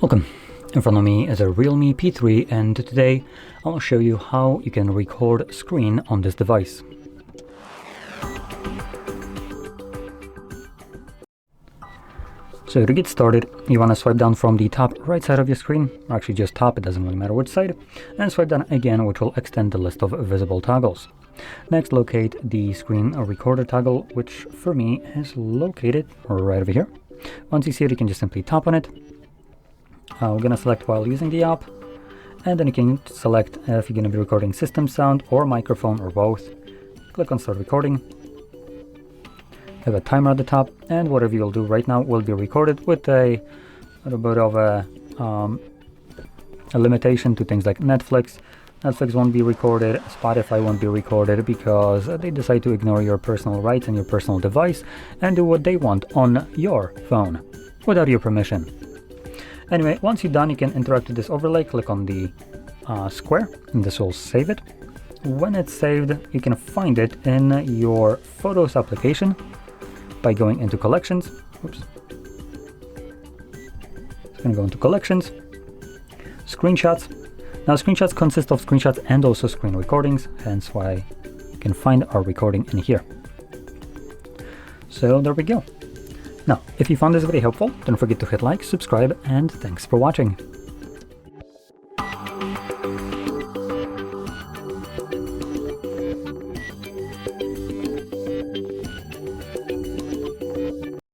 Welcome. In front of me is a REALME P3 and today I'll show you how you can record screen on this device. So to get started, you want to swipe down from the top right side of your screen, or actually just top, it doesn't really matter which side, and swipe down again, which will extend the list of visible toggles. Next, locate the screen recorder toggle, which for me is located right over here. Once you see it, you can just simply tap on it. We're going to select while using the app, and then you can select if you're going to be recording system sound or microphone or both. Click on start recording. Have a timer at the top, and whatever you'll do right now will be recorded with a little bit of a limitation to things like Netflix. Netflix won't be recorded, Spotify won't be recorded because they decide to ignore your personal rights and your personal device and do what they want on your phone without your permission. Anyway, once you're done, you can interact with this overlay. Click on the square and this will save it. When it's saved, you can find it in your Photos application by going into Collections. Oops. It's going to go into Collections, Screenshots. Now screenshots consist of screenshots and also screen recordings, hence why you can find our recording in here. So there we go. Now, if you found this video helpful, don't forget to hit like, subscribe, and thanks for watching.